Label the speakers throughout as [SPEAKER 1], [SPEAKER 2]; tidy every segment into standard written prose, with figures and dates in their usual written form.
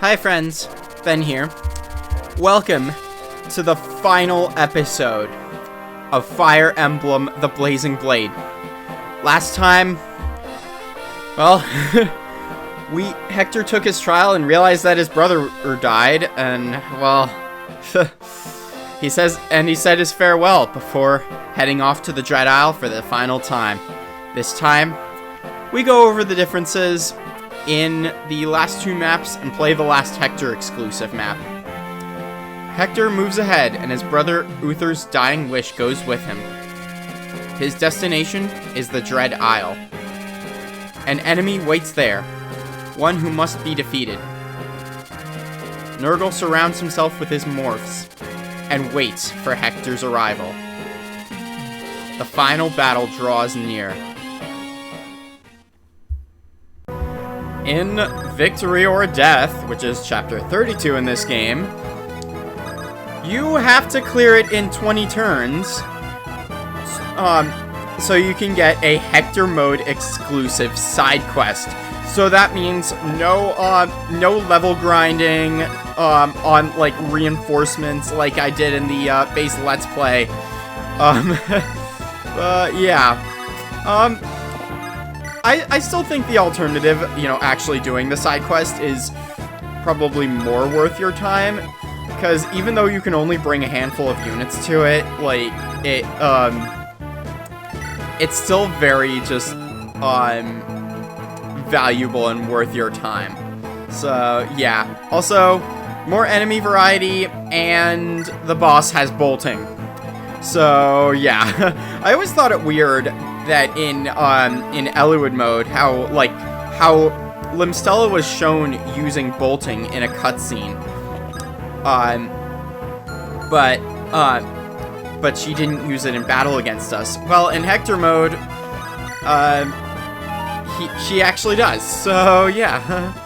[SPEAKER 1] Hi friends, Ben here. Welcome to the final episode of Fire Emblem: The Blazing Blade. Last time, well, Hector took his trial and realized that his brother died, and, well, he said his farewell before heading off to the Dread Isle for the final time. This time, we go over the differences in the last two maps and play the last Hector exclusive map. Hector moves ahead, and his brother Uther's dying wish goes with him. His destination is the Dread Isle. An enemy waits there, one who must be defeated. Nurgle surrounds himself with his morphs and waits for Hector's arrival. The final battle draws near. In Victory or Death, which is chapter 32 in this game, you have to clear it in 20 turns, so you can get a Hector mode exclusive side quest. So that means no level grinding on like reinforcements like I did in the base Let's Play. I still think the alternative, actually doing the side quest is probably more worth your time, because even though you can only bring a handful of units to it, like, it's still very just, valuable and worth your time. So, yeah. Also, more enemy variety, and the boss has bolting. So, yeah. I always thought it weird that in Eliwood mode, how Limstella was shown using bolting in a cutscene, but she didn't use it in battle against us. Well, in Hector mode, she actually does. So yeah,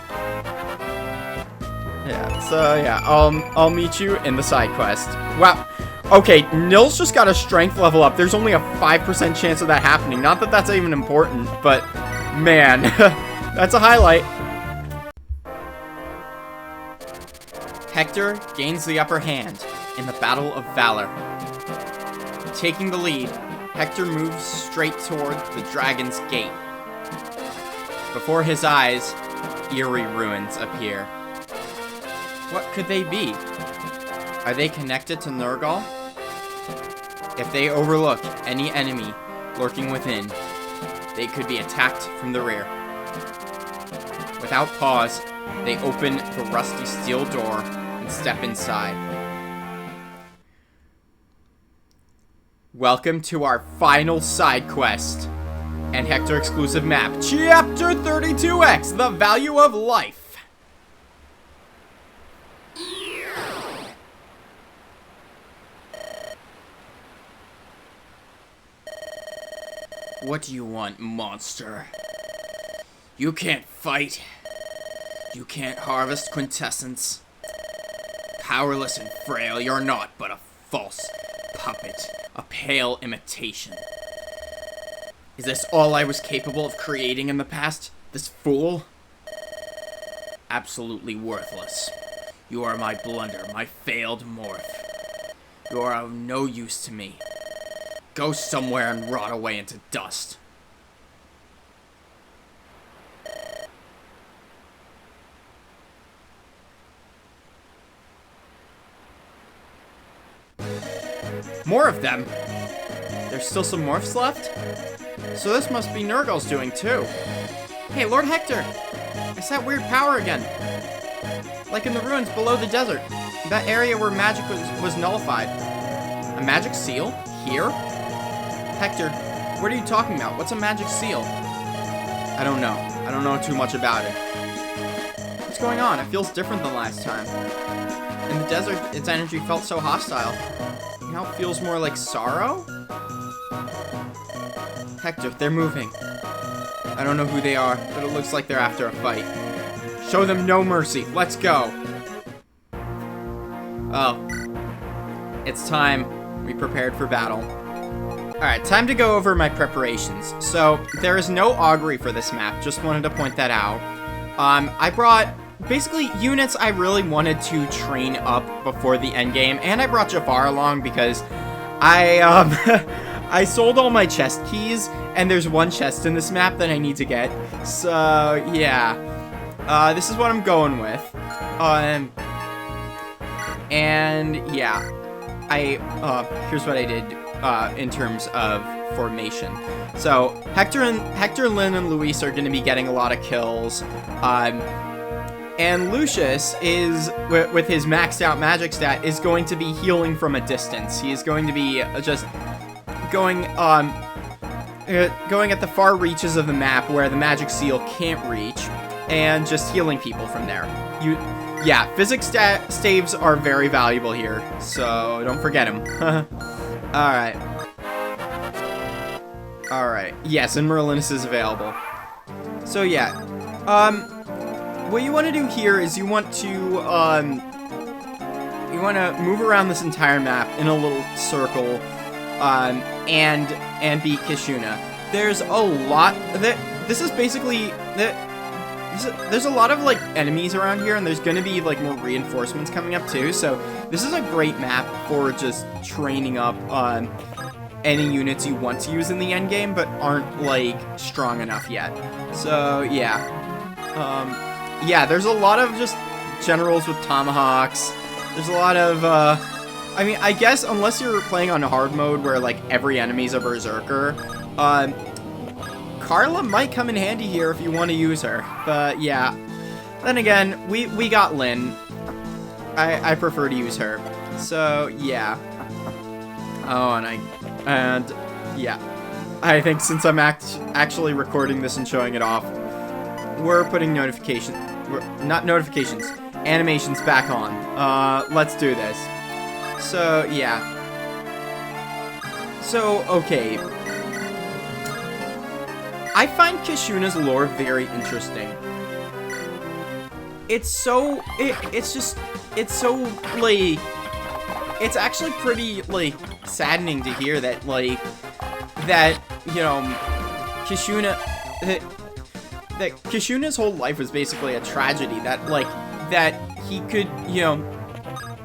[SPEAKER 1] I'll meet you in the side quest. Wow. Okay, Nils just got a strength level up. There's only a 5% chance of that happening. Not that that's even important, but man, that's a highlight. Hector gains the upper hand in the Battle of Valor. Taking the lead, Hector moves straight toward the Dragon's Gate. Before his eyes, eerie ruins appear. What could they be? Are they connected to Nurgle? If they overlook any enemy lurking within, they could be attacked from the rear. Without pause, they open the rusty steel door and step inside. Welcome to our final side quest and Hector exclusive map, Chapter 32X, The Value of Life. What do you want, monster? You can't fight. You can't harvest quintessence. Powerless and frail, you're not but a false puppet, a pale imitation. Is this all I was capable of creating in the past? This fool? Absolutely worthless. You are my blunder, my failed morph. You are of no use to me. Go somewhere and rot away into dust. More of them? There's still some morphs left? So this must be Nurgle's doing too. Hey, Lord Hector! It's that weird power again. Like in the ruins below the desert. That area where magic was nullified. A magic seal? Here? Hector, what are you talking about? What's a magic seal? I don't know. I don't know too much about it. What's going on? It feels different than last time. In the desert, its energy felt so hostile. Now it feels more like sorrow? Hector, they're moving. I don't know who they are, but it looks like they're after a fight. Show them no mercy. Let's go. Oh. It's time. We prepared for battle. Alright, time to go over my preparations. So, there is no augury for this map, just wanted to point that out. I brought basically units I really wanted to train up before the end game, and I brought Jafar along because I I sold all my chest keys, and there's one chest in this map that I need to get. So yeah, this is what I'm going with. And yeah, here's what I did in terms of formation. So Hector, Lynn, and Luis are going to be getting a lot of kills. And Lucius is, with his maxed out magic stat, is going to be healing from a distance. He is going to be just going at the far reaches of the map where the magic seal can't reach, and just healing people from there. Yeah, physics staves are very valuable here, so don't forget them. Alright. Alright. Yes, and Merlinus is available. So yeah. What you want to do here is you want to move around this entire map in a little circle, and beat Kishuna. There's a lot this is basically there's a lot of like enemies around here, and there's gonna be like more reinforcements coming up too, so this is a great map for just training up any units you want to use in the end game but aren't like strong enough yet. So yeah, yeah, there's a lot of just generals with tomahawks. There's a lot of I mean, I guess unless you're playing on hard mode where like every enemy's a berserker, Carla might come in handy here if you want to use her, but yeah. Then again, we got Lynn. I prefer to use her, so yeah. Oh, and yeah, I think since I'm actually recording this and showing it off, we're putting animations back on. Let's do this. So yeah. So okay. I find Kishuna's lore very interesting. It's so, it's actually pretty, like, saddening to hear that, like, you know, that Kishuna's whole life was basically a tragedy, that, like, that he could, you know,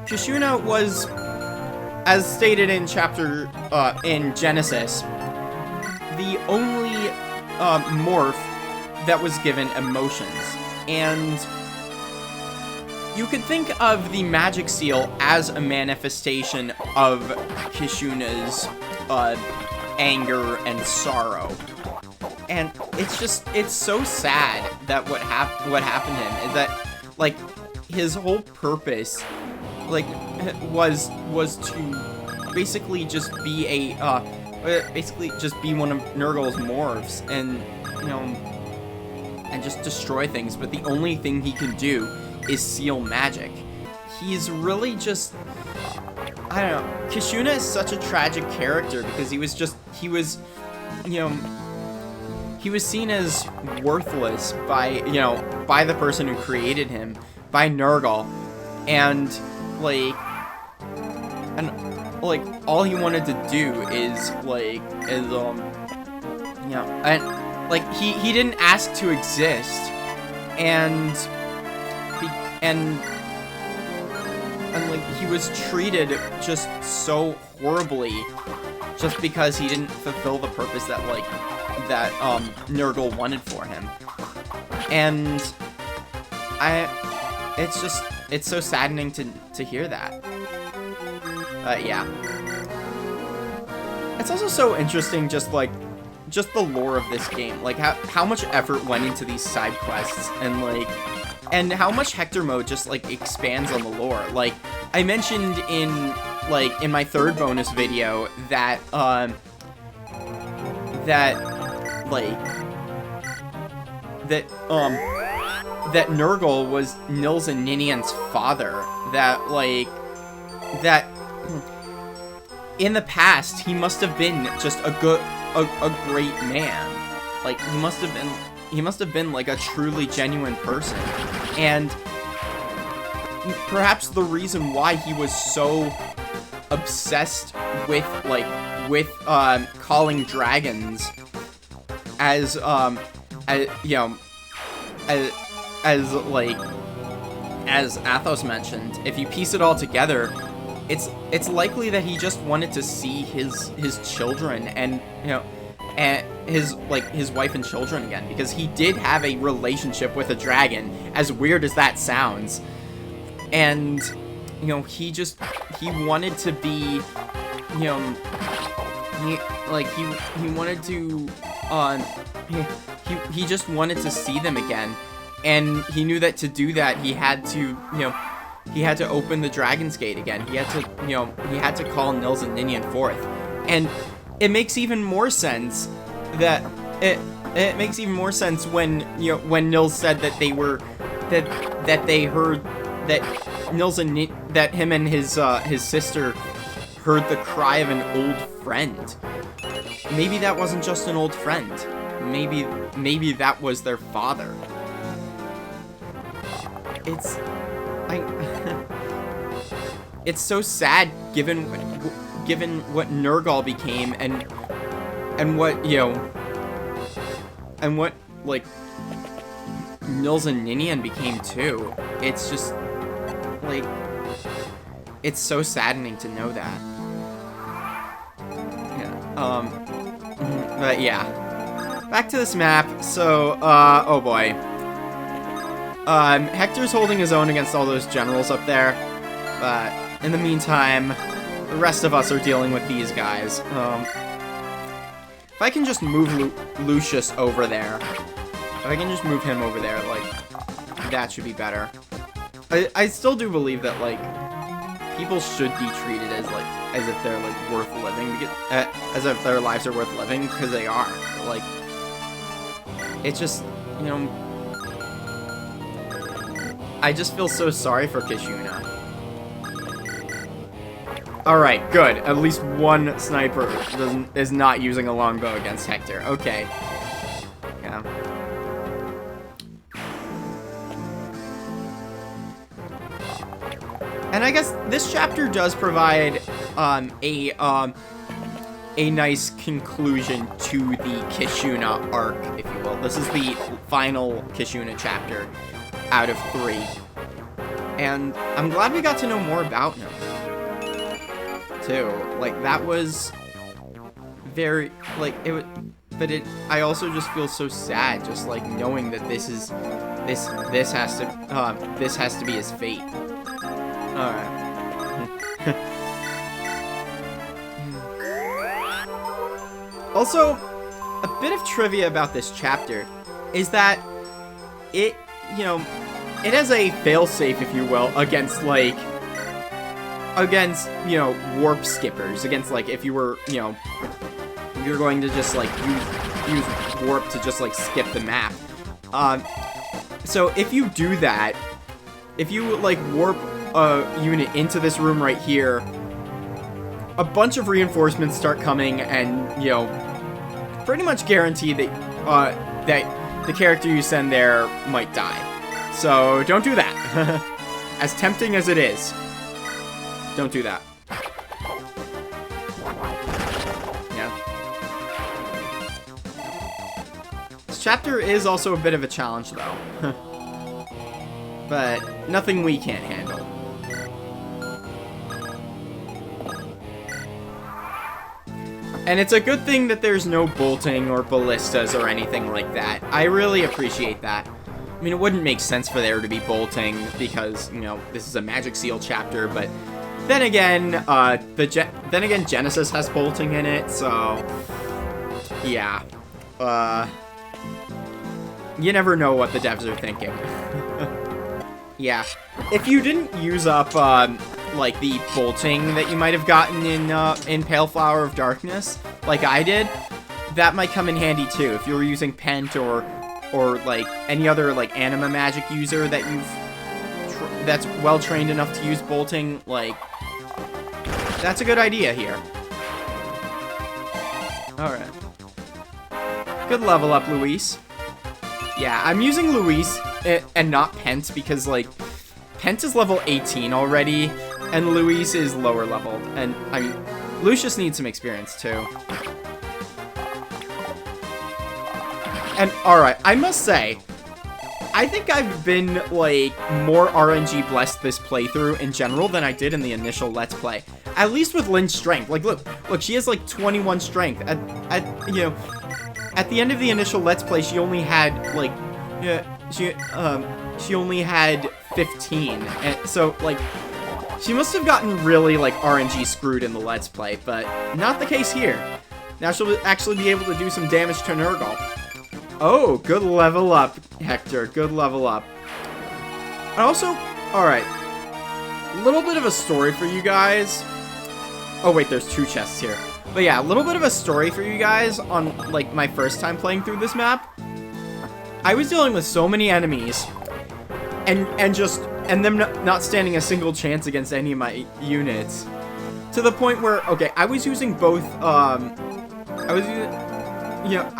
[SPEAKER 1] Kishuna was, as stated in chapter, in Genesis, the only morph that was given emotions, and you could think of the magic seal as a manifestation of Kishuna's anger and sorrow, and it's so sad that what happened to him is that, like, his whole purpose, like, was to basically just be one of Nurgle's morphs, and, you know, and just destroy things, but the only thing he can do is seal magic. He's really just, I don't know, Kishuna is such a tragic character because he was seen as worthless by, you know, by the person who created him, by Nurgle, and, like, all he wanted to do is, you know, and, like, he didn't ask to exist, and like, he was treated just so horribly just because he didn't fulfill the purpose that, like, Nurgle wanted for him. And it's so saddening to hear that. Yeah. It's also so interesting, just the lore of this game, like how much effort went into these side quests, and like, and how much Hector mode just like expands on the lore. Like, I mentioned in my third bonus video that that Nurgle was Nils and Ninian's father, that in the past he must have been just a great man. Like, he must have been like a truly genuine person, and perhaps the reason why he was so obsessed with calling dragons as as Athos mentioned, if you piece it all together, it's likely that he just wanted to see his children and, you know, and his wife and children again, because he did have a relationship with a dragon, as weird as that sounds. And, you know, he wanted to be, you know, he wanted to, he just wanted to see them again. And he knew that to do that, he had to, you know, he had to open the Dragon's Gate again. He had to, you know, he had to call Nils and Ninian forth. And it makes even more sense that, it makes even more sense when, you know, when Nils said that they were, that they heard, that Nils and that him and his sister heard the cry of an old friend. Maybe that wasn't just an old friend. Maybe that was their father. It's so sad given what Nergal became and what, you know, and what, like, Nils and Ninian became too. It's just, like, it's so saddening to know that. Yeah, but yeah. Back to this map, so, oh boy. Hector's holding his own against all those generals up there, but in the meantime, the rest of us are dealing with these guys. If I can just move Lucius over there, if I can just move him over there, like, that should be better. I still do believe that, like, people should be treated as if they're, like, worth living, because, as if their lives are worth living, because they are. Like, it's just, you know, I just feel so sorry for Kishuna. Alright, good. At least one sniper is not using a longbow against Hector. Okay. Yeah. And I guess this chapter does provide a nice conclusion to the Kishuna arc, if you will. This is the final Kishuna chapter out of 3. And I'm glad we got to know more about him, too. Like, that was very, like, it was, but I also just feel so sad, just, like, knowing that this has to be his fate. Alright. Also, a bit of trivia about this chapter is that it, you know, it has a failsafe, if you will, against, like, you know, warp skippers, against, like, if you were, you know, if you're going to just, like, use warp to just, like, skip the map. So if you do that, if you, like, warp a unit into this room right here, a bunch of reinforcements start coming and, you know, pretty much guarantee that, that the character you send there might die. So, don't do that. As tempting as it is, don't do that. Yeah. This chapter is also a bit of a challenge, though. But nothing we can't handle. And it's a good thing that there's no bolting or ballistas or anything like that. I really appreciate that. I mean, it wouldn't make sense for there to be bolting because, you know, this is a Magic Seal chapter, but then again, Genesis has bolting in it, so yeah. You never know what the devs are thinking. Yeah. If you didn't use up, like, the bolting that you might have gotten in Pale Flower of Darkness, like I did, that might come in handy too. If you were using Pent or like any other like anima magic user that that's well trained enough to use bolting, like, that's a good idea here. Alright. Good level up, Luis. Yeah, I'm using Luis and not Pent because, like, Pent is level 18 already, and Luis is lower leveled. And, I mean, Lucius needs some experience, too. And, alright, I must say, I think I've been, like, more RNG blessed this playthrough in general than I did in the initial Let's Play. At least with Lynn's strength. Like, look, she has, like, 21 strength. You know, at the end of the initial Let's Play, she only had, like, she only had 15. And so, like, she must have gotten really, like, RNG screwed in the Let's Play, but not the case here. Now she'll actually be able to do some damage to Nurgle. Oh, good level up, Hector. Good level up. And also, alright. A little bit of a story for you guys. Oh, wait, there's 2 chests here. But yeah, a little bit of a story for you guys on, like, my first time playing through this map. I was dealing with so many enemies, and them not standing a single chance against any of my units. To the point where, okay, I was using both, I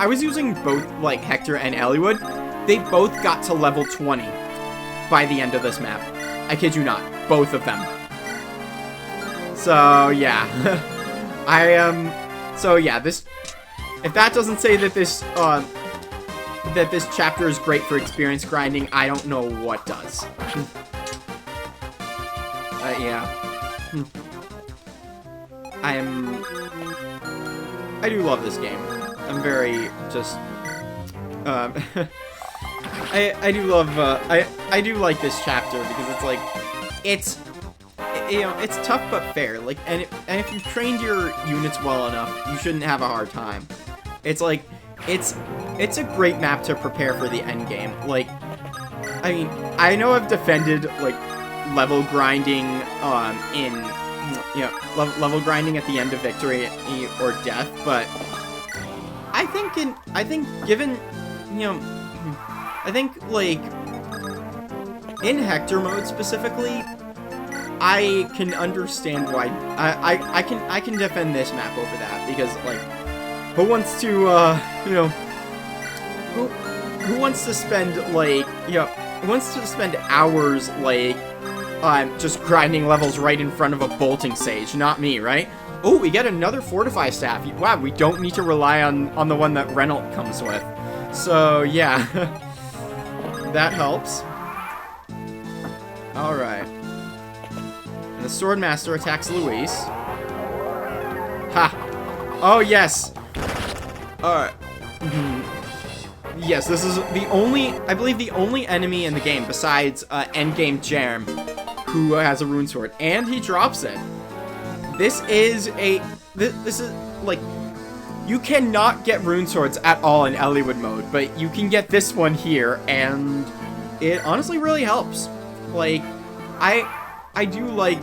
[SPEAKER 1] was using both, like, Hector and Eliwood. They both got to level 20 by the end of this map. I kid you not. Both of them. So, yeah. So, yeah, this... If that doesn't say that this chapter is great for experience grinding, I don't know what does. Yeah. I do love this game. I'm very, just, I do love, I do like this chapter because it's like, you know, it's tough but fair. Like, and if you've trained your units well enough, you shouldn't have a hard time. It's like, it's a great map to prepare for the end game. Like, I mean, I know I've defended, like, level grinding, in, you know, level grinding at the end of victory or death, but I think given, you know, I think, like, in Hector mode specifically, I can understand why, I can defend this map over that, because, like, who wants to, you know, who wants to spend, like, you know, who wants to spend hours, like, just grinding levels right in front of a bolting sage? Not me, right? Oh, we get another fortify staff. Wow, we don't need to rely on the one that Renault comes with. So, yeah. That helps. Alright. And the Swordmaster attacks Luis. Ha! Oh, yes! Alright. Yes, this is the only, I believe the only enemy in the game besides endgame Jerem who has a rune sword, and he drops it. This is like, you cannot get rune swords at all in Eliwood mode, but you can get this one here, and it honestly really helps. Like, I do like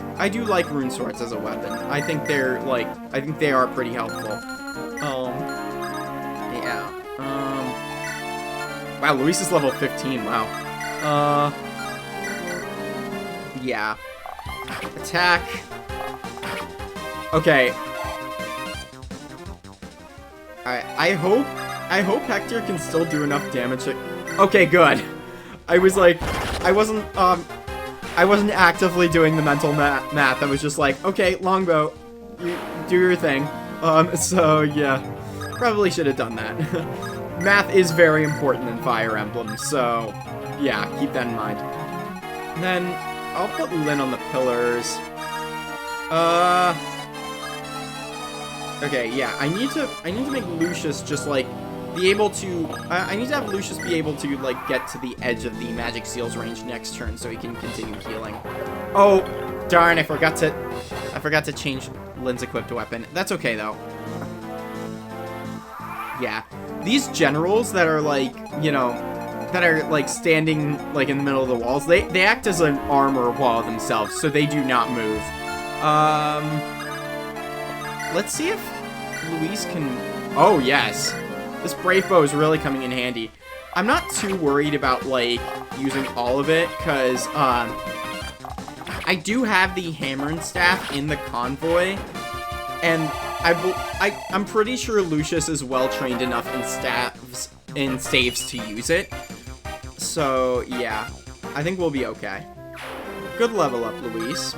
[SPEAKER 1] rune swords as a weapon. I think they're, like, I think they are pretty helpful. Yeah. Wow, Luis is level 15, wow. Yeah. Attack. Okay. I hope Hector can still do enough damage to... Okay, good. I was like, I wasn't actively doing the mental math. I was just like, okay, longbow, you do your thing. So yeah, probably should have done that. Math is very important in Fire Emblem, so yeah, keep that in mind. Then I'll put Lynn on the pillars. Okay, yeah, I need to make Lucius just, like, be able to, I need to have Lucius be able to, like, get to the edge of the Magic Seal's range next turn so he can continue healing. Oh, darn, I forgot to change Lynn's equipped weapon. That's okay, though. Yeah, these generals that are, like, you know, that are, like, standing, like, in the middle of the walls, they act as an armor wall themselves, so they do not move. Let's see if Luis can... Oh, yes. This Brave Bow is really coming in handy. I'm not too worried about, like, using all of it, because, I do have the Hammer and Staff in the Convoy, and I'm pretty sure Lucius is well-trained enough in saves to use it. So, yeah. I think we'll be okay. Good level up, Luis.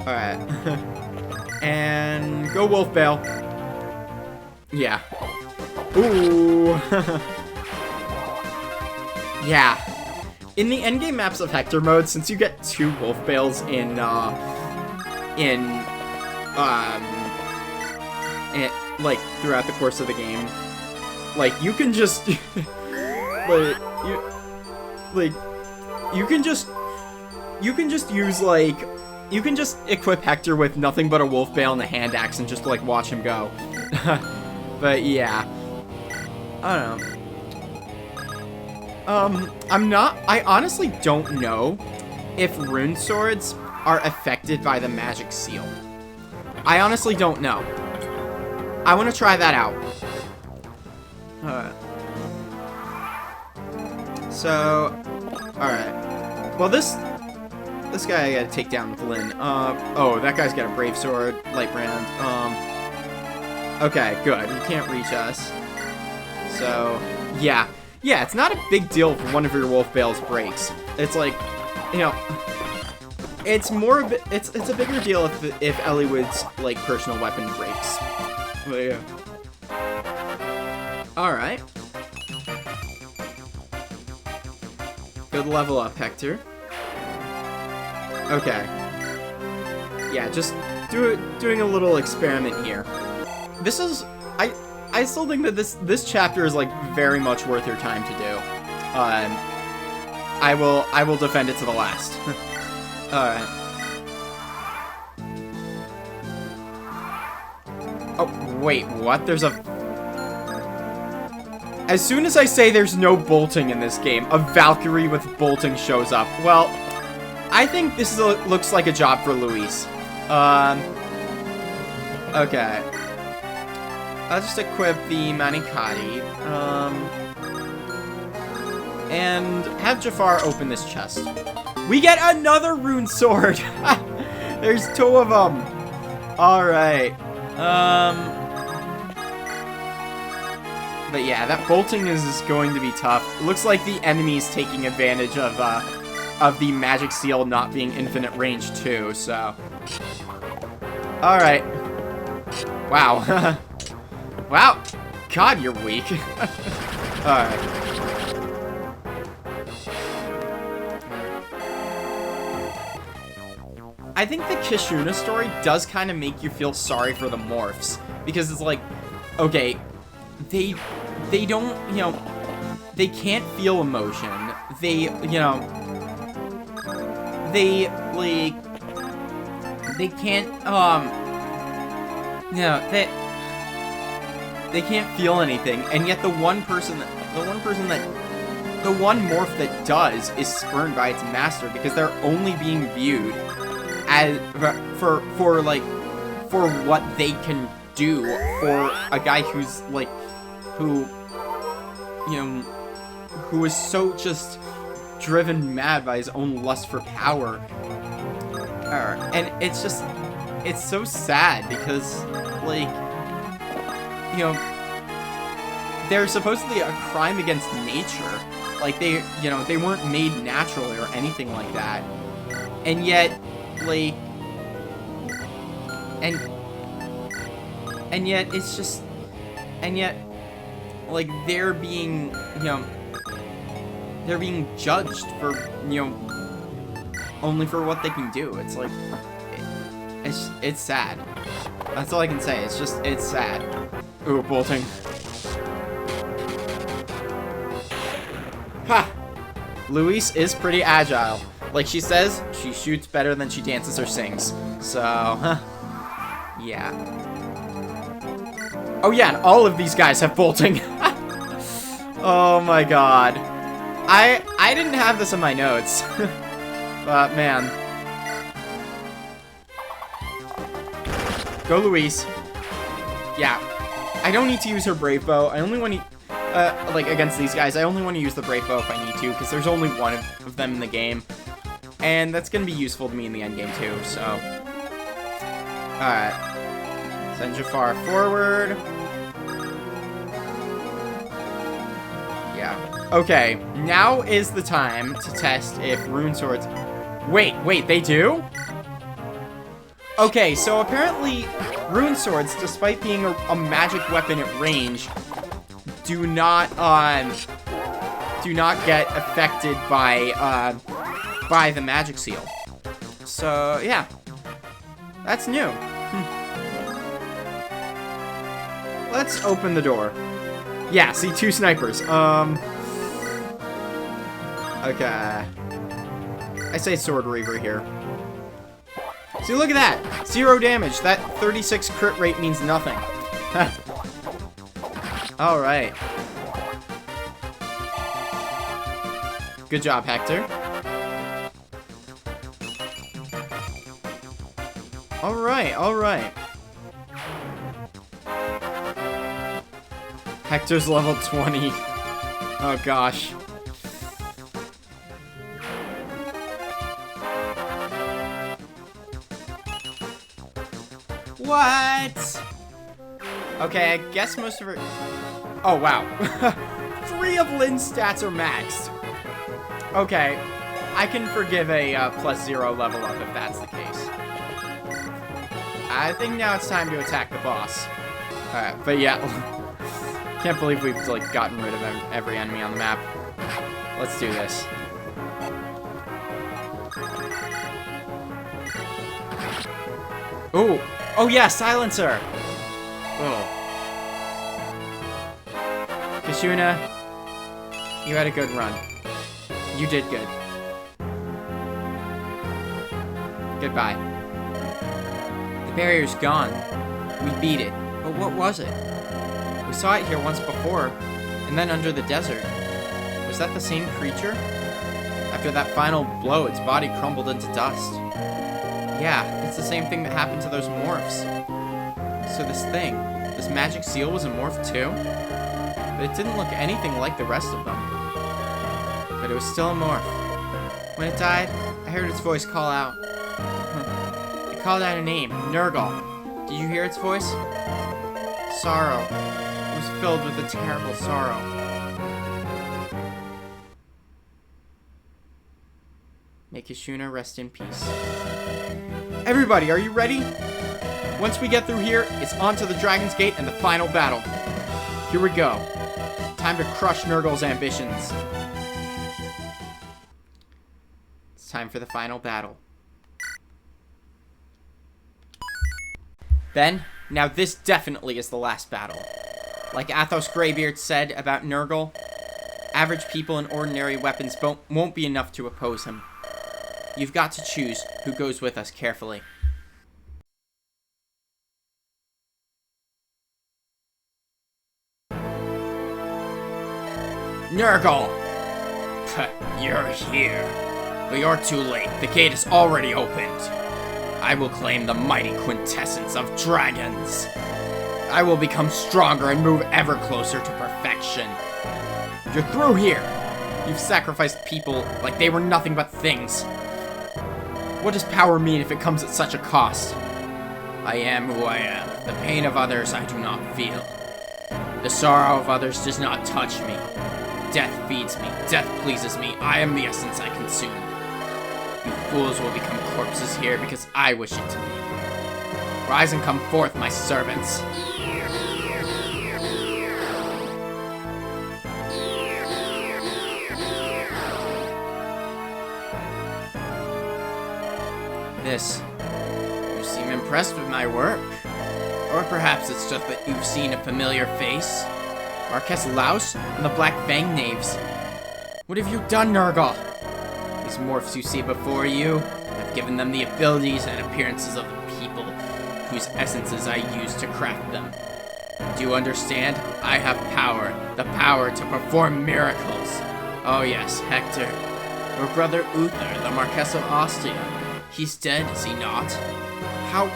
[SPEAKER 1] Alright. And go Wolf Bale. Yeah. Ooh. Yeah. In the endgame maps of Hector mode, since you get 2 wolf bales like throughout the course of the game, like you can just you can just use like you can just equip Hector with nothing but a wolf bale and a hand axe and just like watch him go. But yeah, I don't know. I honestly don't know if rune swords are affected by the magic seal. I honestly don't know. I want to try that out. So, alright. Well, this guy I gotta take down with Lynn. Oh, that guy's got a brave sword, light brand. Okay, good. He can't reach us. So, yeah. Yeah, it's not a big deal if one of your wolf bales breaks. It's like, you know, it's more of it's a bigger deal if Eliwood's like personal weapon breaks. But yeah. All right. Good level up, Hector. Okay. Yeah, just doing a little experiment here. This is I still think that this chapter is like very much worth your time to do. I will defend it to the last. All right. Oh wait, what? There's a. As soon as I say there's no bolting in this game, a Valkyrie with bolting shows up. Well, I think this looks like a job for Luis. Okay. I'll just equip the Manikati, and have Jafar open this chest. We get another rune sword! There's 2 of them! Alright. But yeah, that bolting is going to be tough. It looks like the enemy's taking advantage of the magic seal not being infinite range too, so. Alright. Wow. Wow. God, you're weak. Alright. I think the Kishuna story does kind of make you feel sorry for the morphs. Because it's like, okay, they don't, you know, they can't feel emotion. They, you know, they, like, they can't, you know, they can't feel anything, and yet the one morph that does is spurned by its master because they're only being viewed as for what they can do for a guy who's like who is so just driven mad by his own lust for power. And it's so sad because, like, you know, they're supposedly a crime against nature. Like, they weren't made naturally or anything like that. And yet, like, and yet it's just, and yet, like, they're being judged for, only for what they can do. It's like, it's sad. That's all I can say. It's sad. Ooh, bolting. Ha! Luis is pretty agile. Like she says, she shoots better than she dances or sings. So, yeah. Oh yeah, and all of these guys have bolting. Oh my god. I didn't have this in my notes. But man. Go Luis. Yeah. I don't need to use her Brave Bow. I only want to, like, against these guys, I only want to use the Brave Bow if I need to, because there's only one of them in the game. And that's going to be useful to me in the endgame, too, so. Alright. Send Jafar forward. Yeah. Okay, now is the time to test if rune swords... Wait, they do? Okay, so apparently rune swords, despite being a magic weapon at range, do not get affected by the magic seal. So, yeah. That's new. Let's open the door. Yeah, see, 2 snipers. Okay. I say Sword Reaver here. See, look at that! 0 damage. That 36 crit rate means nothing. Alright. Good job, Hector. Alright. Hector's level 20. Oh, gosh. What? Okay, I guess most of her... Oh, wow. 3 of Lynn's stats are maxed. Okay, I can forgive a +0 level up if that's the case. I think now it's time to attack the boss. Alright, but yeah. Can't believe we've, like, gotten rid of every enemy on the map. Let's do this. Ooh. Oh, yeah, silencer! Oh. Kashuna, you had a good run. You did good. Goodbye. The barrier's gone. We beat it. But what was it? We saw it here once before, and then under the desert. Was that the same creature? After that final blow, its body crumbled into dust. Yeah, it's the same thing that happened to those morphs. So this magic seal was a morph too? But it didn't look anything like the rest of them. But it was still a morph. When it died, I heard its voice call out. It called out a name, Nurgle. Did you hear its voice? Sorrow. It was filled with a terrible sorrow. May Kashuna rest in peace. Everybody, are you ready? Once we get through here, it's on to the Dragon's Gate and the final battle. Here we go. Time to crush Nurgle's ambitions. It's time for the final battle. Ben, now this definitely is the last battle. Like Athos Greybeard said about Nurgle, average people and ordinary weapons won't be enough to oppose him. You've got to choose who goes with us carefully. Nurgle! You're here. But you're too late. The gate is already opened. I will claim the mighty quintessence of dragons. I will become stronger and move ever closer to perfection. You're through here. You've sacrificed people like they were nothing but things. What does power mean if it comes at such a cost? I am who I am. The pain of others I do not feel. The sorrow of others does not touch me. Death feeds me. Death pleases me. I am the essence I consume. You fools will become corpses here because I wish it to be. Rise and come forth, my servants. You seem impressed with my work. Or perhaps it's just that you've seen a familiar face. Marquess Laus and the Black Fang knaves. What have you done, Nurgle? These morphs you see before you, I've given them the abilities and appearances of the people whose essences I used to craft them. Do you understand? I have power. The power to perform miracles. Oh yes, Hector. Your brother Uther, the Marquess of Ostia. He's dead, is he not? How?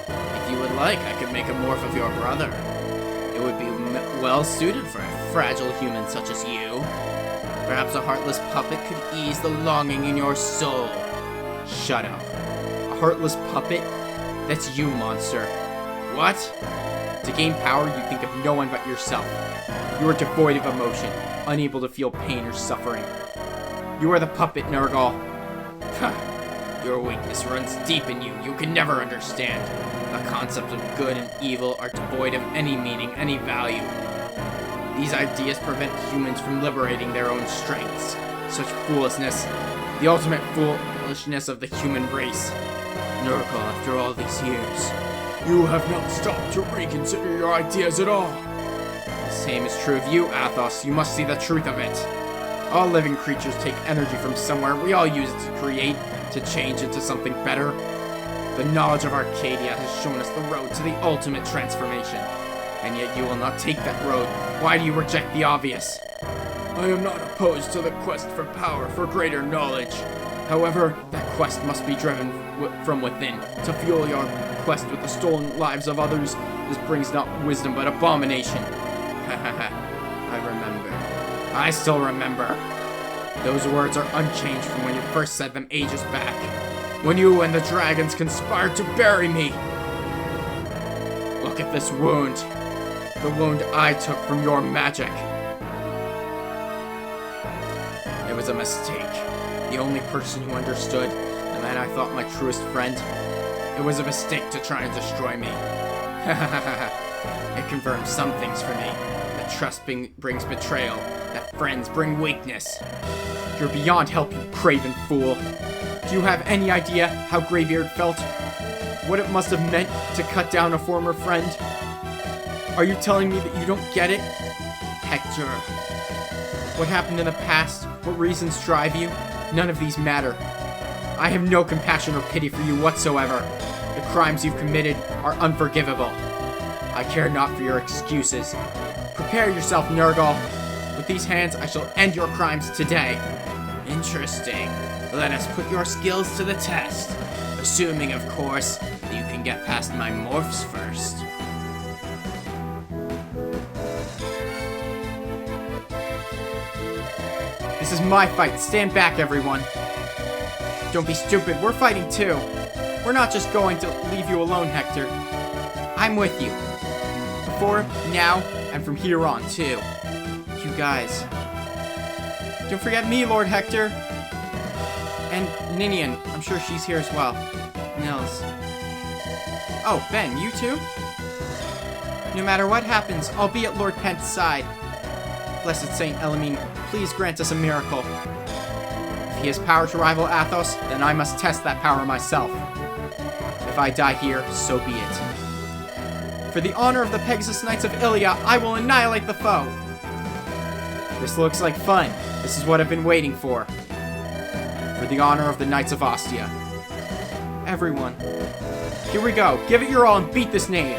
[SPEAKER 1] If you would like, I could make a morph of your brother. It would be well suited for a fragile human such as you. Perhaps a heartless puppet could ease the longing in your soul. Shut up. A heartless puppet? That's you, monster. What? To gain power, you think of no one but yourself. You are devoid of emotion, unable to feel pain or suffering. You are the puppet, Nurgle. Your weakness runs deep in you. You can never understand. The concepts of good and evil are devoid of any meaning, any value. These ideas prevent humans from liberating their own strengths. Such foolishness, the ultimate foolishness of the human race. Nurgle, after all these years, you have not stopped to reconsider your ideas at all. The same is true of you, Athos. You must see the truth of it. All living creatures take energy from somewhere. We all use it to create, to change into something better. The knowledge of Arcadia has shown us the road to the ultimate transformation. And yet you will not take that road. Why do you reject the obvious? I am not opposed to the quest for power, for greater knowledge. However, that quest must be driven from within. To fuel your quest with the stolen lives of others, this brings not wisdom but abomination. I remember. I still remember. Those words are unchanged from when you first said them ages back. When you and the dragons conspired to bury me. Look at this wound. The wound I took from your magic. It was a mistake. The only person who understood, the man I thought my truest friend. It was a mistake to try and destroy me. It confirmed some things for me. That trust brings betrayal. That friends bring weakness. You're beyond help, you craven fool. Do you have any idea how Greybeard felt? What it must have meant to cut down a former friend? Are you telling me that you don't get it? Hector. What happened in the past? What reasons drive you? None of these matter. I have no compassion or pity for you whatsoever. The crimes you've committed are unforgivable. I care not for your excuses. Prepare yourself, Nurgle. With these hands, I shall end your crimes today. Interesting. Let us put your skills to the test. Assuming, of course, that you can get past my morphs first. This is my fight. Stand back, everyone. Don't be stupid. We're fighting too. We're not just going to leave you alone, Hector. I'm with you. Before, now, and from here on, too. You guys. Don't forget me, Lord Hector. And Ninian. I'm sure she's here as well. Nils. Oh, Ben, you too? No matter what happens, I'll be at Lord Pent's side. Blessed Saint Elamine, please grant us a miracle. If he has power to rival Athos, then I must test that power myself. If I die here, so be it. For the honor of the Pegasus Knights of Ilia, I will annihilate the foe. This looks like fun. This is what I've been waiting for. For the honor of the Knights of Ostia. Everyone. Here we go. Give it your all and beat this knave.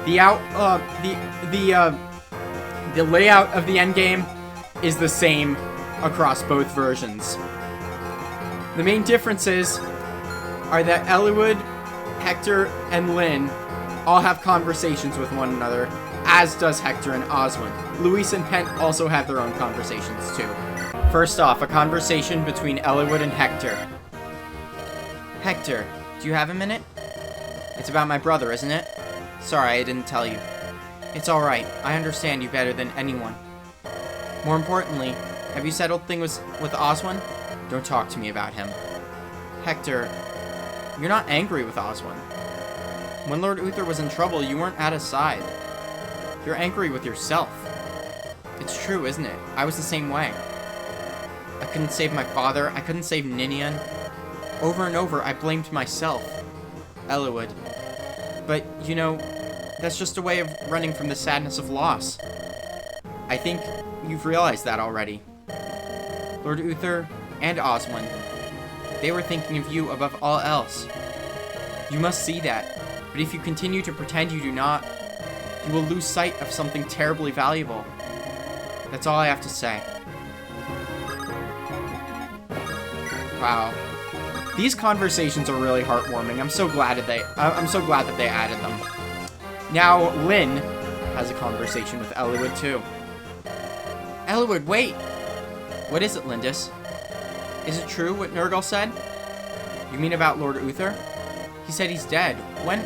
[SPEAKER 1] The layout of the endgame is the same across both versions. The main differences are that Eliwood, Hector, and Lyn all have conversations with one another, as does Hector and Oswin. Luis and Pent also have their own conversations too. First off, a conversation between Eliwood and Hector. Hector, do you have a minute? It's about my brother, isn't it? Sorry, I didn't tell you. It's alright. I understand you better than anyone. More importantly, have you settled things with Oswin? Don't talk to me about him. Hector, you're not angry with Oswin. When Lord Uther was in trouble, you weren't at his side. You're angry with yourself. It's true, isn't it? I was the same way. I couldn't save my father. I couldn't save Ninian. Over and over, I blamed myself. Eliwood. But, you know, that's just a way of running from the sadness of loss. I think you've realized that already. Lord Uther and Oswin, they were thinking of you above all else. You must see that, but if you continue to pretend you do not, you will lose sight of something terribly valuable. That's all I have to say. Wow. These conversations are really heartwarming. I'm so glad that they added them. Now, Lyn has a conversation with Eliwood, too. Eliwood, wait! What is it, Lindis? Is it true what Nurgle said? You mean about Lord Uther? He said he's dead. When?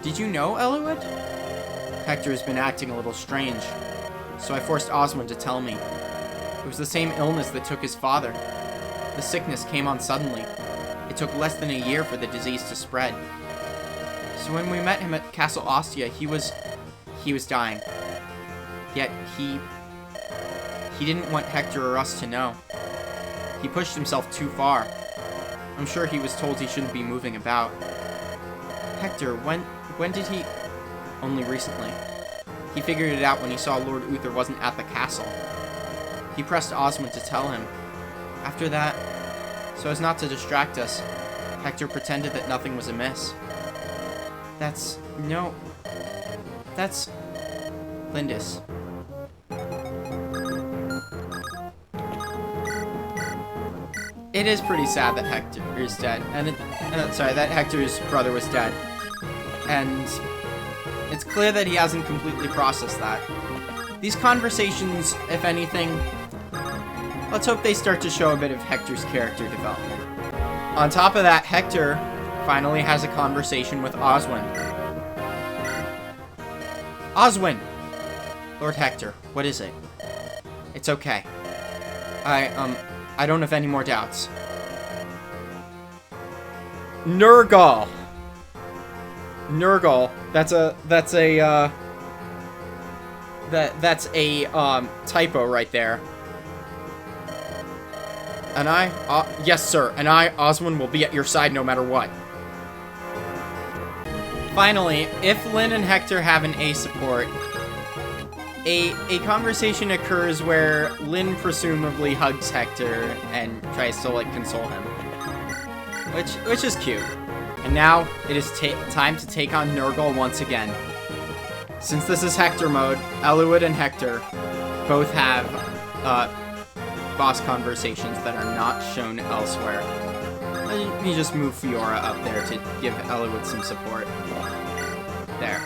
[SPEAKER 1] Did you know, Eliwood? Hector has been acting a little strange, so I forced Oswin to tell me. It was the same illness that took his father. The sickness came on suddenly. It took less than a year for the disease to spread. So when we met him at Castle Ostia, he he was dying. Yet he didn't want Hector or us to know. He pushed himself too far. I'm sure he was told he shouldn't be moving about. Hector, when did he... Only recently. He figured it out when he saw Lord Uther wasn't at the castle. He pressed Osmond to tell him. After that, so as not to distract us, Hector pretended that nothing was amiss. That's Lindis. It is pretty sad that Hector is dead, and that Hector's brother was dead, and it's clear that he hasn't completely processed that. These conversations, if anything, let's hope they start to show a bit of Hector's character development. On top of that, Hector finally has a conversation with Oswin. Oswin! Lord Hector, what is it? It's okay. I don't have any more doubts. Nergal. That's a typo right there. And yes sir, and Oswin, will be at your side no matter what. Finally, if Lynn and Hector have an A support, a conversation occurs where Lynn presumably hugs Hector and tries to, like, console him. Which is cute. And now, it is time to take on Nergal once again. Since this is Hector mode, Eliwood and Hector both have, boss conversations that are not shown elsewhere. Let me just move Fiora up there to give Eliwood some support. There.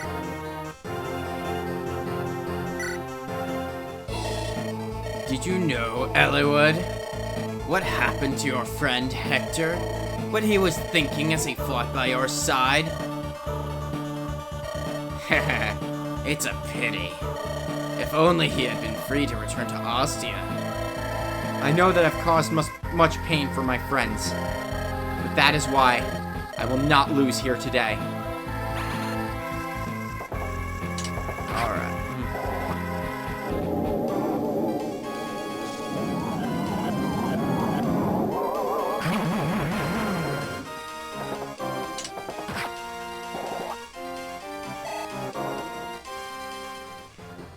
[SPEAKER 1] Did you know, Eliwood, what happened to your friend Hector? What he was thinking as he fought by your side? Heh, it's a pity. If only he had been free to return to Ostia. I know that I've caused much pain for my friends, but that is why I will not lose here today. Alright.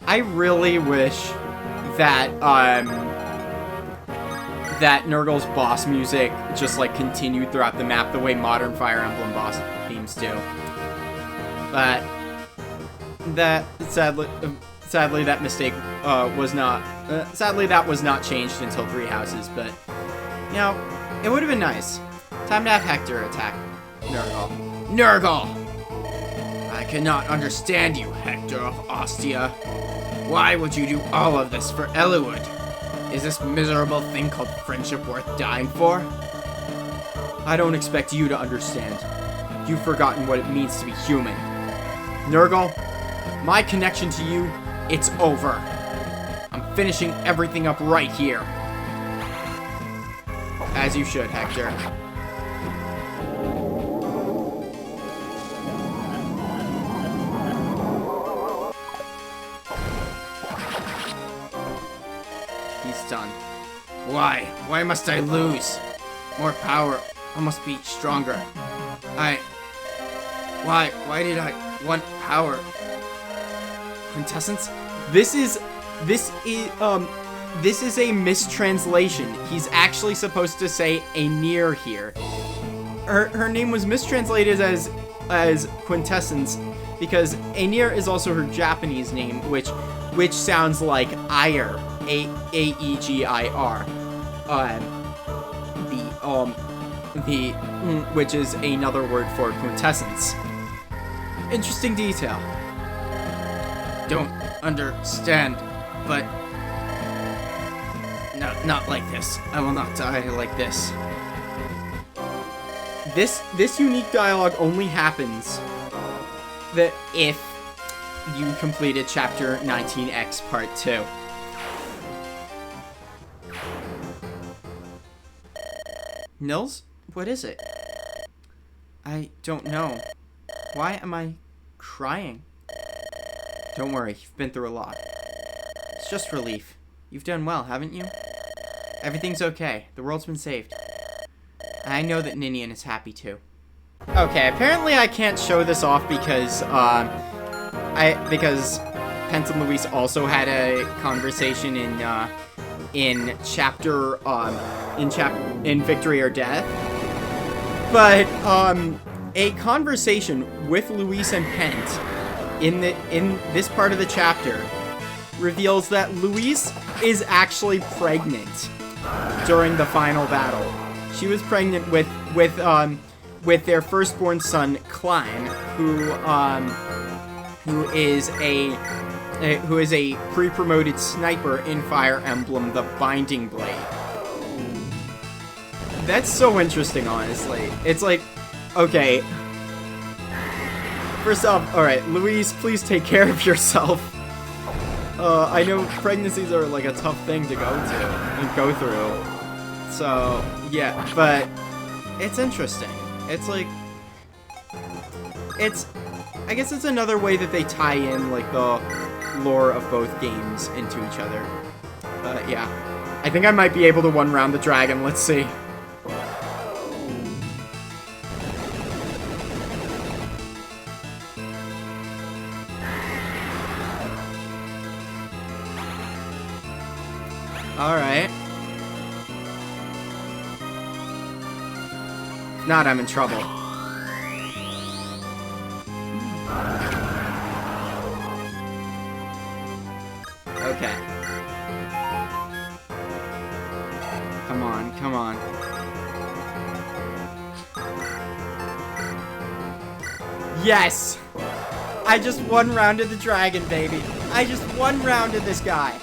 [SPEAKER 1] I really wish that, that Nergal's boss music just, like, continued throughout the map the way modern Fire Emblem boss themes do. But that, sadly that mistake, was not, sadly that was not changed until Three Houses, but, you know, it would have been nice. Time to have Hector attack Nergal. Nergal! I cannot understand you, Hector of Ostia. Why would you do all of this for Eliwood? Is this miserable thing called friendship worth dying for? I don't expect you to understand. You've forgotten what it means to be human. Nergal, my connection to you, it's over. I'm finishing everything up right here. As you should, Hector. Done. Why? Why must I lose? More power. I must be stronger. Why did I want power? Quintessence? This is a mistranslation. He's actually supposed to say Aenir here. Her name was mistranslated as Quintessence because Aenir is also her Japanese name, which sounds like Ire. Aegir, which is another word for quintessence. Interesting detail. Don't understand, but no, not like this. I will not die like this. This unique dialogue only happens that if you completed Chapter 19X Part 2. Nils? What is it? I don't know. Why am I crying? Don't worry, you've been through a lot. It's just relief. You've done well, haven't you? Everything's okay. The world's been saved. I know that Ninian is happy too. Okay, apparently I can't show this off because because Pence and Luis also had a conversation in Victory or Death. But a conversation with Luis and Pent in this part of the chapter reveals that Luis is actually pregnant during the final battle. She was pregnant with their firstborn son Klein, who is a pre-promoted sniper in Fire Emblem: The Binding Blade. That's so interesting, honestly. It's like, okay. First off, alright, Luis, please take care of yourself. I know pregnancies are like a tough thing to go through. So, yeah, but it's interesting. It's like, I guess it's another way that they tie in, like, the lore of both games into each other. But, yeah. I think I might be able to one-round the dragon. Let's see. Alright. If not, I'm in trouble. Okay. Come on, come on. Yes! I just one-rounded the dragon, baby. I just one-rounded this guy.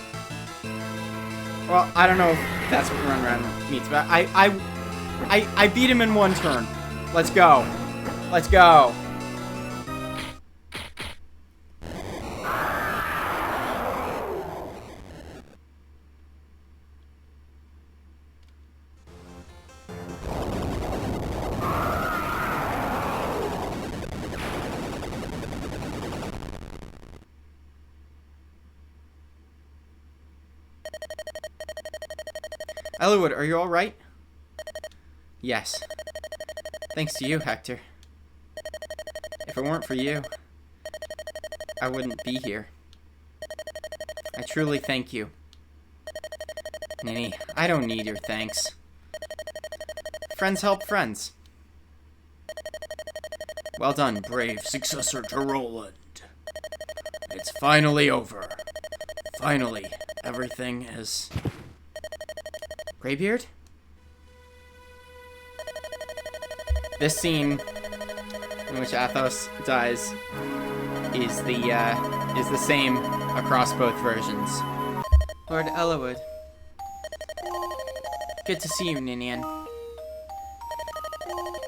[SPEAKER 1] Well, I don't know if that's what one-round means, but I beat him in one turn. Let's go. Let's go. Eliwood, are you alright? Yes. Thanks to you, Hector. If it weren't for you, I wouldn't be here. I truly thank you. Nini, I don't need your thanks. Friends help friends. Well done, brave successor to Roland. It's finally over. Finally, everything is... Greybeard? This scene in which Athos dies is the same across both versions. Lord Eliwood. Good to see you, Ninian.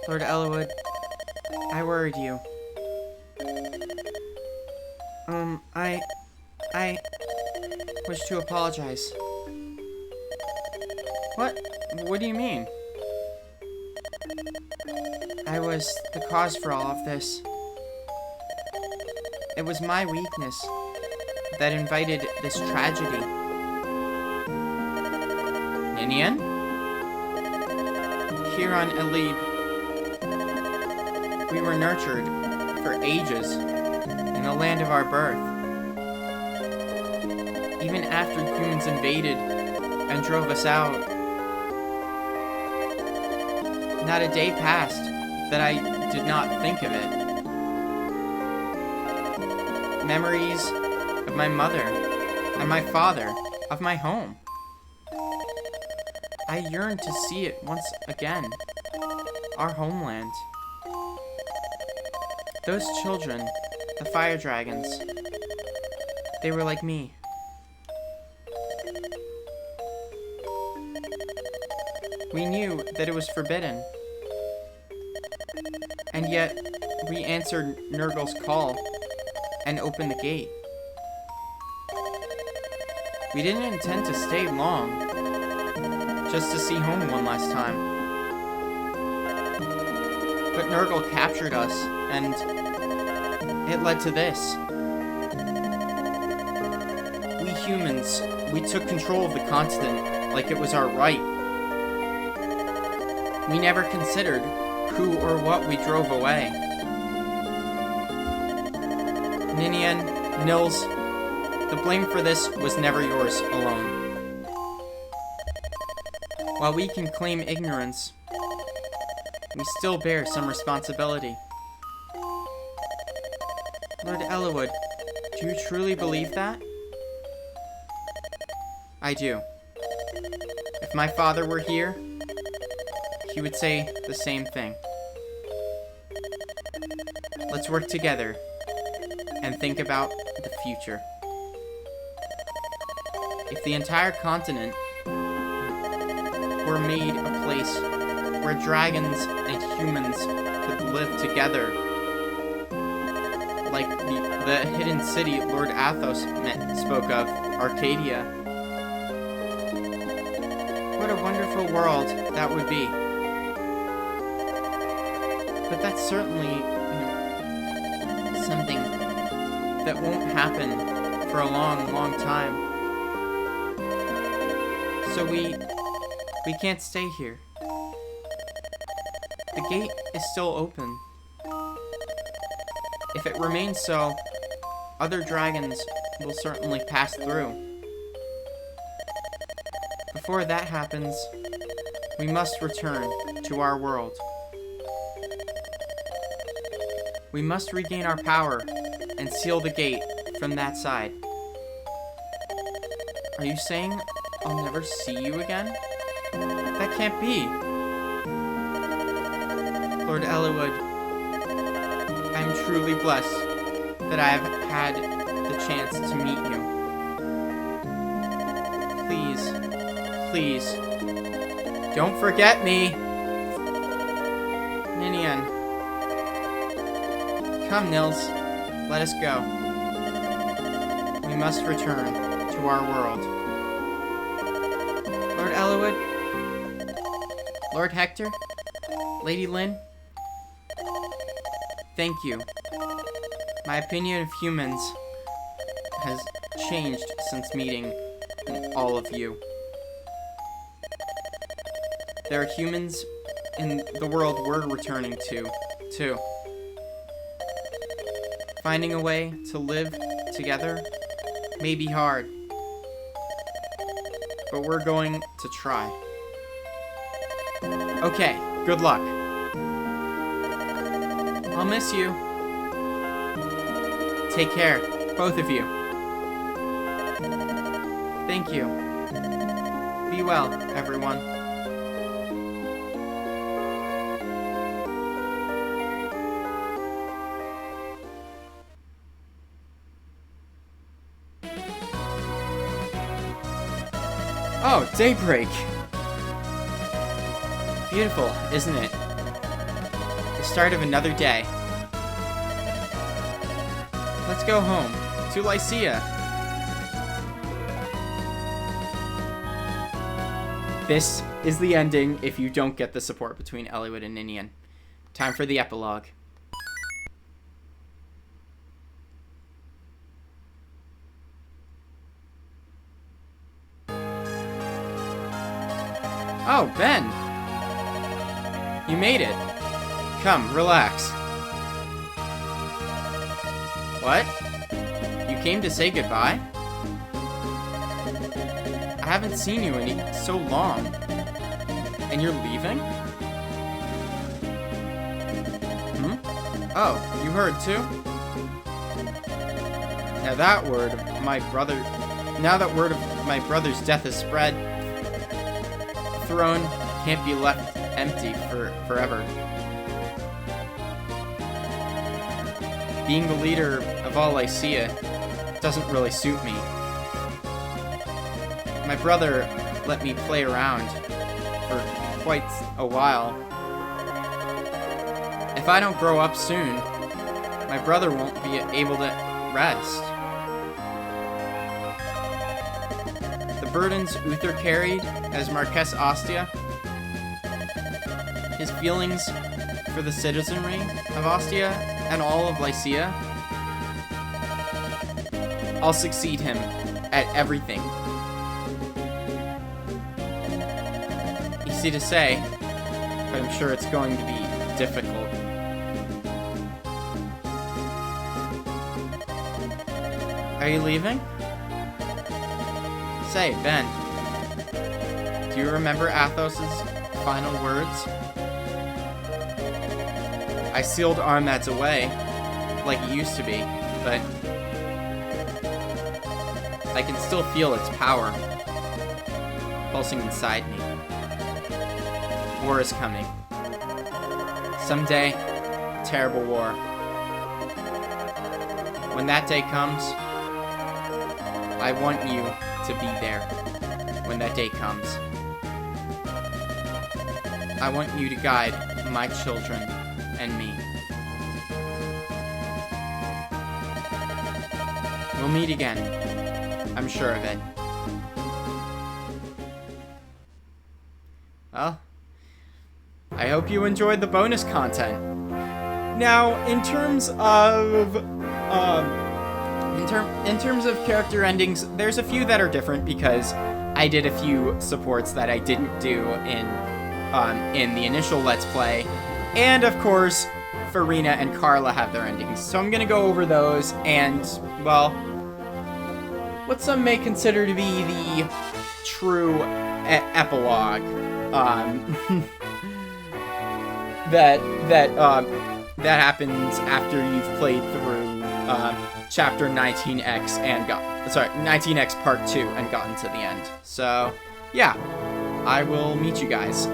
[SPEAKER 1] Lord Eliwood, I worried you. I wish to apologize. What? What do you mean? I was the cause for all of this. It was my weakness that invited this tragedy. Ninian? Here on Elib, we were nurtured for ages in the land of our birth. Even after humans invaded and drove us out, not a day passed that I did not think of it. Memories of my mother and my father, of my home. I yearned to see it once again, our homeland. Those children, the fire dragons, they were like me. We knew that it was forbidden. And yet, we answered Nurgle's call and opened the gate. We didn't intend to stay long, just to see home one last time. But Nurgle captured us, and it led to this. humans, we took control of the continent like it was our right. We never considered who or what we drove away. Ninian, Nils, the blame for this was never yours alone. While we can claim ignorance, we still bear some responsibility. Lord Eliwood, do you truly believe that? I do. If my father were here, he would say the same thing. Let's work together and think about the future. If the entire continent were made a place where dragons and humans could live together, like the hidden city Lord Athos spoke of, Arcadia, what a wonderful world that would be. But that's certainly something that won't happen for a long, long time. So we can't stay here. The gate is still open. If it remains so, other dragons will certainly pass through. Before that happens, we must return to our world. We must regain our power and seal the gate from that side. Are you saying I'll never see you again? That can't be. Lord Eliwood, I am truly blessed that I have had the chance to meet you. Please, don't forget me. Ninian. Come, Nils. Let us go. We must return to our world. Lord Eliwood, Lord Hector, Lady Lynn, thank you. My opinion of humans has changed since meeting all of you. There are humans in the world we're returning to, too. Finding a way to live together may be hard, but we're going to try. Okay, good luck. I'll miss you. Take care, both of you. Thank you. Be well, everyone. Oh, daybreak! Beautiful, isn't it? The start of another day. Let's go home, to Lycia. This is the ending if you don't get the support between Eliwood and Ninian. Time for the epilogue. Oh, Ben! You made it. Come, relax. What? You came to say goodbye? I haven't seen you in so long. And you're leaving? Oh, you heard too? Now that word of my brother's death has spread, the throne can't be left empty forever. Being the leader of all Lycia doesn't really suit me. My brother let me play around for quite a while. If I don't grow up soon, my brother won't be able to rest. The burdens Uther carried as Marquess Ostia, his feelings for the citizenry of Ostia and all of Lycia, I'll succeed him at everything. Easy to say, but I'm sure it's going to be difficult. Are you leaving? Say, Ben, do you remember Athos's final words? I sealed Armad's away, like it used to be, but I can still feel its power pulsing inside me. War is coming. Someday, a terrible war. When that day comes, I want you to be there. When that day comes, I want you to guide my children and me. We'll meet again. I'm sure of it. Well, I hope you enjoyed the bonus content. Now, in terms of in terms of character endings, there's a few that are different because I did a few supports that I didn't do in the initial Let's Play, and of course, Farina and Carla have their endings. So I'm gonna go over those and, well, what some may consider to be the true epilogue. That happens after you've played through chapter 19X and 19X part 2 and gotten to the end. So, yeah, I will meet you guys.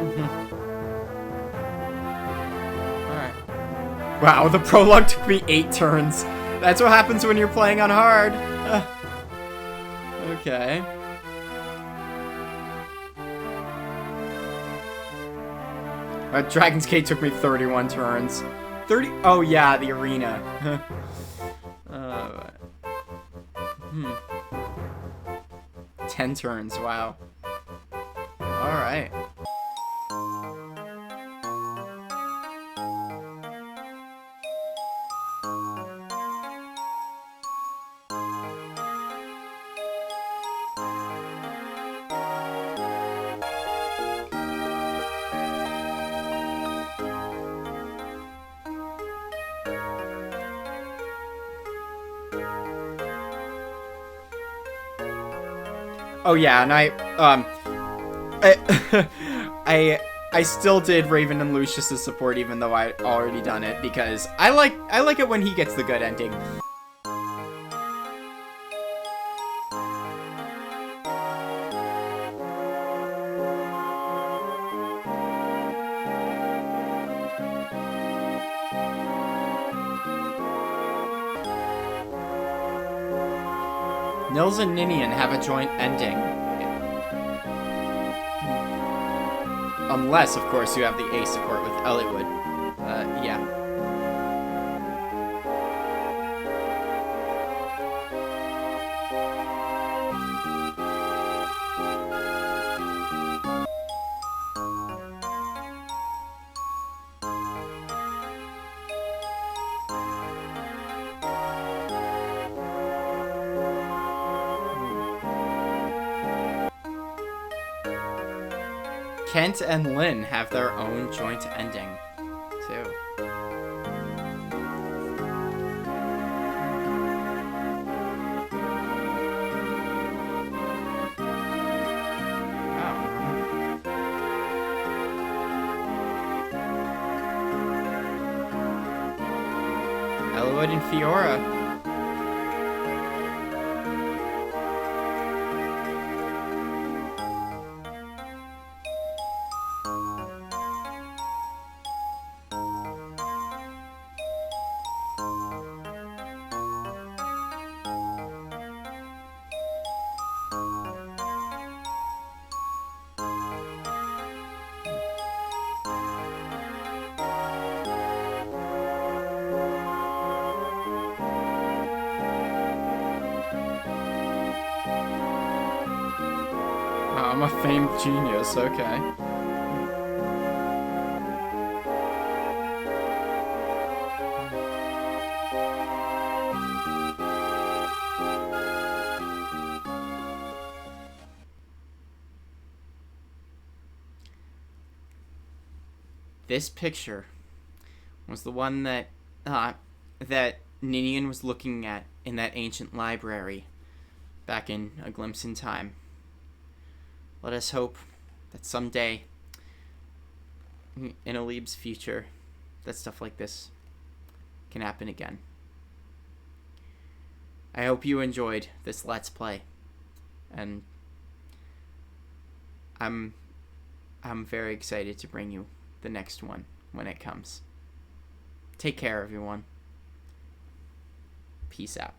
[SPEAKER 1] Alright. Wow, the prologue took me 8 turns. That's what happens when you're playing on hard. Okay. Dragon's Gate took me 31 turns. 30? Oh yeah, the arena. 10 turns, wow. Alright. Oh yeah, and I still did Raven and Lucius's support even though I'd already done it because I like it when he gets the good ending. Nils and Ninian have a joint ending. Unless, of course, you have the A support with Elliowood. Yeah. Kent and Lynn have their own joint ending, too. Wow. Elliowood and Fiora. I'm a famed genius, okay. This picture was the one that Ninian was looking at in that ancient library back in A Glimpse in Time. Let us hope that someday in Alib's future that stuff like this can happen again. I hope you enjoyed this Let's Play, and I'm very excited to bring you the next one when it comes. Take care, everyone. Peace out.